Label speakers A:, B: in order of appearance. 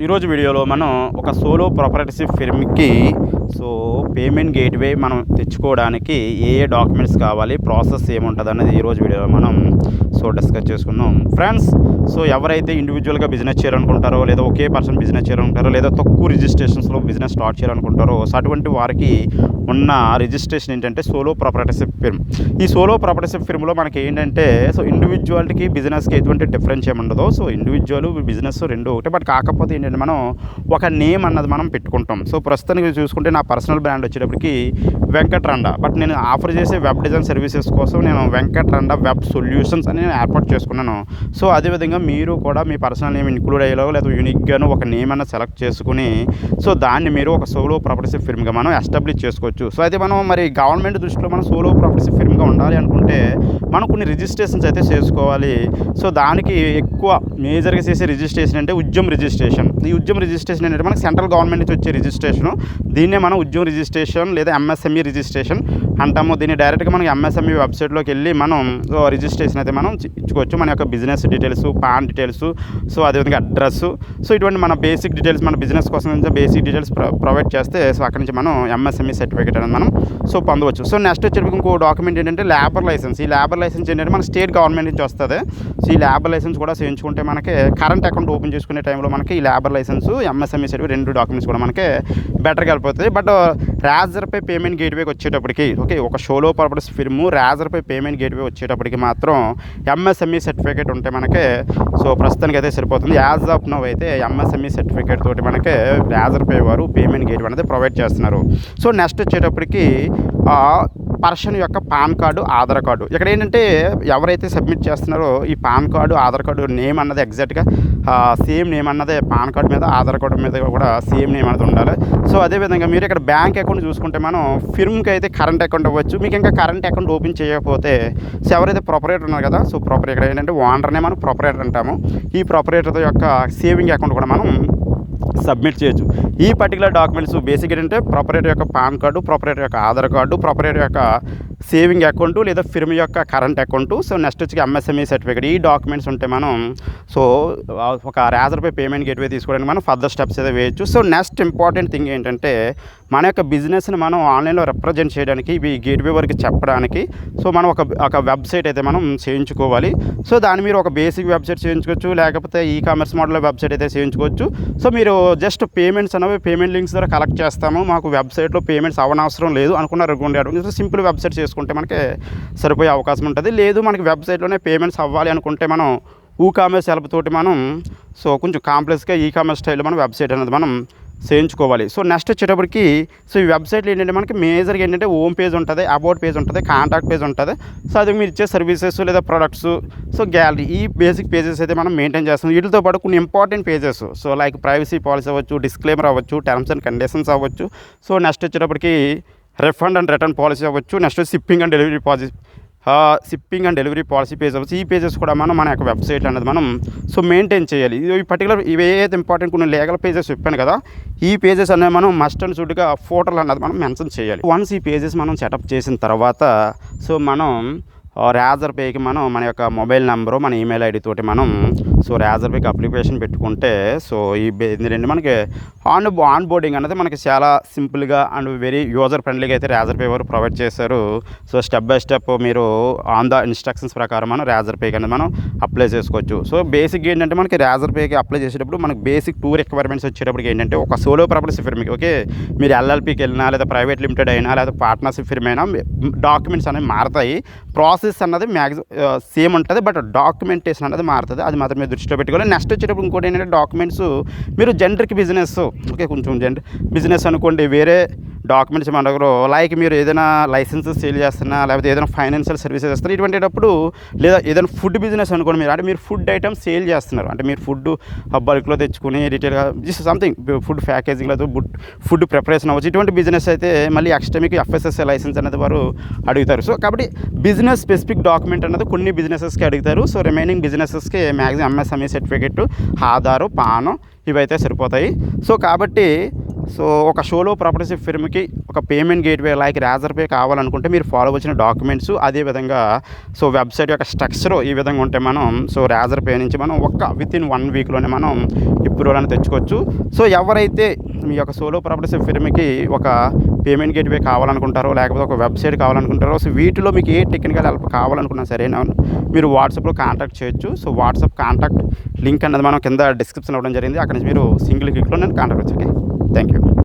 A: ఈరోజు వీడియోలో మనం ఒక సోలో ప్రొపరేటర్షిప్ ఫిర్మ్కి పేమెంట్ గేట్వే మనం తెచ్చుకోవడానికి ఏ డాక్యుమెంట్స్ కావాలి, ప్రాసెస్ ఏముంటుంది అనేది ఈరోజు వీడియోలో మనం డిస్కస్ చేసుకుందాం ఫ్రెండ్స్. ఎవరైతే ఇండివిజువల్గా బిజినెస్ చేయాలనుకుంటారో, లేదా ఒకే పర్సన్ బిజినెస్ చేయాలనుకుంటారో, లేదా తక్కువ రిజిస్ట్రేషన్స్లో బిజినెస్ స్టార్ట్ చేయాలనుకుంటారో, అటువంటి వారికి ఉన్న రిజిస్ట్రేషన్ ఏంటంటే సోలో ప్రొపరేటర్షిప్ ఫిర్మ్. ఈ సోలో ప్రొపరేటర్షిప్ ఫిర్మ్లో మనకి ఏంటంటే ఇండివిజువాలిటీకి బిజినెస్కి ఎటువంటి డిఫరెన్స్ ఏముండదు. ఇండివిజువల్ బిజినెస్ రెండు ఒకటే. బట్ కాకపోతే ఏంటంటే మనం ఒక నేమ్ అన్నది మనం పెట్టుకుంటాం. ప్రస్తుతానికి చూసుకుంటే నా పర్సనల్ బ్రాండ్ వచ్చేటప్పటికి వెంకట్రండా. బట్ నేను ఆఫర్ చేసే వెబ్ డిజైన్ సర్వీసెస్ కోసం నేను వెంకట్రండా వెబ్ సొల్యూషన్స్ అని నేను ఏర్పాటు చేసుకున్నాను. అదేవిధంగా మీరు కూడా మీ పర్సనల్ నేమ్ ఇంక్లూడ్ అయ్యేలో లేదా యూనిక్గాను ఒక నేమ్ అన్న సెలెక్ట్ చేసుకుని దాన్ని మీరు ఒక సోలో ప్రొపరేటర్షిప్ ఫిర్మ్గా మనం ఎస్టాబ్లిష్ చేసుకోవచ్చు. అయితే మనం మరి గవర్నమెంట్ దృష్టిలో మనం సోలో ప్రొపరేటర్షిప్ ఫిర్మ్గా ఉండాలి అనుకుంటే మనం కొన్ని రిజిస్ట్రేషన్స్ అయితే చేసుకోవాలి. దానికి ఎక్కువ మేజర్గా చేసే రిజిస్ట్రేషన్ అంటే ఉద్యమ్ రిజిస్ట్రేషన్. ఈ ఉద్యమ్ రిజిస్ట్రేషన్ ఏంటంటే మనకి సెంట్రల్ గవర్నమెంట్ నుంచి వచ్చే రిజిస్ట్రేషను. దీన్నే మనం ఉద్యమ్ రిజిస్ట్రేషన్ లేదా ఎంఎస్ఎంఈ రిజిస్ట్రేషన్ అంటాము. దీన్ని డైరెక్ట్గా మనకి ఎంఎస్ఎంఈ వెబ్సైట్లోకి వెళ్ళి మనం రిజిస్ట్రేషన్ అయితే మనం ఇచ్చుకోవచ్చు. మన యొక్క బిజినెస్ డీటెయిల్స్, పాన్ డీటెయిల్స్, అదేవిధంగా అడ్రస్, ఇటువంటి మన బేసిక్ డీటెయిల్స్, మన బిజినెస్ కోసం బేసిక్ డీటెయిల్స్ ప్రొవైడ్ చేస్తే అక్కడి నుంచి మనం ఎంఎస్ఎంఈ సర్టిఫికేట్ అనేది మనం పొందవచ్చు. నెక్స్ట్ వచ్చేటప్పుడు ఇంకో డాక్యుమెంట్ ఏంటంటే లేబర్ లైసెన్స్. ఈ లేబర్ లైసెన్స్ ఏంటంటే మన స్టేట్ గవర్నమెంట్ నుంచి వస్తుంది. ఈ లేబర్ లైసెన్స్ కూడా చేయించుకుంటే మనకి కరెంట్ అకౌంట్ ఓపెన్ చేసుకునే టైంలో మనకి ఈ లేబర్ లైసెన్స్, ఎంఎస్ఎంఈ సర్టిఫికేట్ రెండు డాక్యుమెంట్స్ కూడా మనకి బెటర్గా వెళ్ళిపోతుంది. బట్ రాజర్పై పేమెంట్ గేట్వేకి వచ్చేటప్పటికి ఒక solo purpose firm రాజర్పై payment gateway వచ్చేటప్పటికి మాత్రం ఎంఎస్ఎంఈ సర్టిఫికేట్ ఉంటే మనకి ప్రస్తుతానికి అయితే సరిపోతుంది. యాజ్ ఆఫ్ నౌ అయితే ఎంఎస్ఎంఈ సర్టిఫికేట్ తోటి మనకి రాజర్పై వారు పేమెంట్ గేట్వే అనేది ప్రొవైడ్ చేస్తున్నారు. నెక్స్ట్ వచ్చేటప్పటికి పర్సన్ యొక్క పాన్ కార్డు, ఆధార్ కార్డు. ఇక్కడ ఏంటంటే ఎవరైతే సబ్మిట్ చేస్తున్నారో ఈ pan card, Aadhaar card name అన్నది ఎగ్జాక్ట్గా సేమ్ నేమ్ అన్నదే పాన్ కార్డు మీద, ఆధార్ కార్డు మీద కూడా సేమ్ నేమ్ అనేది ఉండాలి. అదేవిధంగా మీరు ఇక్కడ బ్యాంక్ అకౌంట్ చూసుకుంటే మనం ఫిర్మ్కి అయితే కరెంట్ అకౌంట్ అవ్వచ్చు. మీకు ఇంకా కరెంట్ అకౌంట్ ఓపెన్ చేయకపోతే ఎవరైతే ప్రొపరేటర్ ఉన్నారు కదా, ప్రొపరేటర్ ఇక్కడ ఏంటంటే ఓనర్నే మనం ప్రొపరేటర్ అంటాము. ఈ ప్రొపరేటర్ యొక్క సేవింగ్ అకౌంట్ కూడా మనం సబ్మిట్ చేయొచ్చు. ఈ పర్టికులర్ డాక్యుమెంట్స్ బేసిక్ ఏంటంటే ప్రొపరేటర్ యొక్క పాన్ కార్డు, ప్రొపరేటర్ యొక్క ఆధార్ కార్డు, ప్రొపరేటర్ యొక్క సేవింగ్ అకౌంటు లేదా ఫిర్మ్ యొక్క కరెంట్ అకౌంటు, నెక్స్ట్ వచ్చి ఎంఎస్ఎంఈ సర్టిఫికేట్. ఈ డాక్యుమెంట్స్ ఉంటే మనం ఒక రాజర్పై పేమెంట్ గేట్వే తీసుకోవడానికి మనం ఫర్దర్ స్టెప్స్ అయితే వేయచ్చు. నెక్స్ట్ ఇంపార్టెంట్ థింగ్ ఏంటంటే మన యొక్క బిజినెస్ని మనం ఆన్లైన్లో రిప్రజెంట్ చేయడానికి, ఈ గేట్వే వరకు చెప్పడానికి మనం ఒక వెబ్సైట్ అయితే మనం చేయించుకోవాలి. దాన్ని మీరు ఒక బేసిక్ వెబ్సైట్ చేయించుకోవచ్చు, లేకపోతే ఈ కామర్స్ మోడల్ వెబ్సైట్ అయితే చేయించుకోవచ్చు. మీరు జస్ట్ పేమెంట్స్ అనేవి పేమెంట్ లింక్స్ ద్వారా కలెక్ట్ చేస్తాము, మాకు వెబ్సైట్లో పేమెంట్స్ అవనవసరం లేదు అనుకున్నారు అనుకోండి, సింపుల్ వెబ్సైట్ చేసుకుంటే మనకి సరిపోయే అవకాశం ఉంటుంది. లేదు మనకి వెబ్సైట్లోనే పేమెంట్స్ అవ్వాలి అనుకుంటే మనం కామర్స్ హెల్ప్ తోటి మనం కొంచెం కాంప్లెక్స్గా ఈ కామర్స్ స్టైల్లో మనం వెబ్సైట్ అనేది మనం చేయించుకోవాలి. నెక్స్ట్ వచ్చేటప్పటికి ఈ వెబ్సైట్లో ఏంటంటే మనకి మేజర్గా ఏంటంటే హోమ్ పేజ్ ఉంటుంది, అబౌట్ పేజ్ ఉంటుంది, కాంటాక్ట్ పేజ్ ఉంటుంది. అది మీరు ఇచ్చే సర్వీసెస్ లేదా ప్రొడక్ట్స్, గ్యాలరీ, ఈ బేసిక్ పేజెస్ అయితే మనం మెయింటైన్ చేస్తాం. వీటితో పాటు కొన్ని important pages like privacy policy అవ్వచ్చు, డిస్క్లైమర్ అవ్వచ్చు, టర్మ్స్ అండ్ కండిషన్స్ అవ్వచ్చు. నెక్స్ట్ వచ్చేటప్పటికి రిఫండ్ అండ్ రిటర్న్ పాలసీ అవ్వచ్చు. Next shipping and delivery policy page అవ్వచ్చు. ఈ పేజెస్ కూడా మన యొక్క వెబ్సైట్ అనేది మనం మెయింటైన్ చేయాలి. ఈ పర్టికులర్ ఇవి ఏదైతే ఇంపార్టెంట్ కొన్ని లీగల్ పేజెస్ చెప్పాను కదా, ఈ పేజెస్ అనేవి మనం మస్ట్ అండ్ షుడ్గా ఫోటోలు అన్నది మనం మెన్షన్ చేయాలి. వన్స్ ఈ పేజెస్ మనం సెటప్ చేసిన తర్వాత మనం రాజర్పేకి మనం మన యొక్క మొబైల్ నెంబరు, మన ఈమెయిల్ ఐడి తోటి మనం రాజర్పేకి అప్లికేషన్ పెట్టుకుంటే ఏంటంటే మనకి ఆన్ బోర్డింగ్ అనేది మనకి చాలా సింపుల్గా అండ్ వెరీ యూజర్ ఫ్రెండ్లీగా అయితే రాజర్పే వారు ప్రొవైడ్ చేశారు. స్టెప్ బై స్టెప్ మీరు ఆన్ ద ఇన్స్ట్రక్షన్స్ ప్రకారం మనం రాజర్పేకి అనేది మనం అప్లై చేసుకోవచ్చు. బేసిక్ ఏంటంటే మనకి రాజర్పేకి అప్లై చేసేటప్పుడు మనకి బేసిక్ 2 రిక్వైర్మెంట్స్ వచ్చేటప్పటికి ఏంటంటే ఒక సోలో ప్రొపరేటర్షిప్ ఫిర్మ్కి మీరు ఎల్ఎల్పీకి వెళ్ళినా లేదా ప్రైవేట్ లిమిటెడ్ అయినా లేదా పార్ట్నర్షిప్ ఫిర్మ్ అయినా డాక్యుమెంట్స్ అనేవి మారుతాయి. ప్రాసెస్ అన్నది సేమ్ ఉంటుంది, బట్ డాక్యుమెంటేషన్ అనేది మారుతుంది. అది మాత్రం మీరు దృష్టిలో పెట్టుకోవాలి. నెక్స్ట్ వచ్చేటప్పుడు ఇంకోటి ఏంటంటే డాక్యుమెంట్స్ మీరు జనరిక్ బిజినెస్ కొంచెం బిజినెస్ అనుకోండి, వేరే డాక్యుమెంట్స్ మన దగ్గర లైక్ మీరు ఏదైనా లైసెన్సెస్ సేల్ చేస్తున్నా, లేకపోతే ఏదైనా ఫైనాన్షియల్ సర్వీసెస్ ఇస్తున్నారు, ఇటువంటిటప్పుడు లేదా ఏదైనా ఫుడ్ బిజినెస్ అనుకోండి, మీరు ఫుడ్ ఐటమ్స్ సేల్ చేస్తున్నారు అంటే మీరు ఫుడ్ బల్క్లో తెచ్చుకుని రిటైల్గా జస్ట్ సంథింగ్ ఫుడ్ ప్యాకేజింగ్ లేదా ఫుడ్ ప్రిపరేషన్ అవ్వచ్చు. ఇటువంటి బిజినెస్ అయితే మళ్ళీ ఎక్స్ట్రా మీకు ఎఫ్ఎస్ఎస్ఐ లైసెన్స్ అనేది వారు అడుగుతారు. కాబట్టి బిజినెస్ స్పెసిఫిక్ డాక్యుమెంట్ అనేది కొన్ని బిజినెసెస్కి అడుగుతారు. రిమైనింగ్ బిజినెసెస్కి maximum MSME certificate, Aadhaar, PAN ఇవైతే సరిపోతాయి. కాబట్టి సో ఒక సోలో ప్రాపర్టీస్ ఫిర్మ్కి ఒక payment gateway like Razorpay కావాలనుకుంటే మీరు ఫాలో వచ్చిన డాక్యుమెంట్స్ అదేవిధంగా సో వెబ్సైట్ యొక్క స్ట్రక్చర్ ఈ విధంగా ఉంటే మనం సో రాజర్ పే నుంచి మనం వితిన్ 1 వీక్లోనే మనం అప్రూవల్ అని తెచ్చుకోవచ్చు. సో ఎవరైతే మీ యొక్క సోలో ప్రాపర్టీస్ ఫిర్మ్కి ఒక పేమెంట్ గేట్వే కావాలనుకుంటారో లేకపోతే ఒక వెబ్సైట్ కావాలనుకుంటారో సో వీటిలో మీకు ఏ టెక్నికల్ హెల్ప్ కావాలనుకున్నా సరేనా మీరు వాట్సాప్లో కాంటాక్ట్ చేయొచ్చు. సో వాట్సాప్ కాంటాక్ట్ లింక్ అన్నది మనం కింద డిస్క్రిప్షన్లో ఇవ్వడం జరిగింది. అక్కడ నుంచి మీరు సింగిల్ క్లిక్లో నేను కాంటాక్ట్ వచ్చాను. Thank you.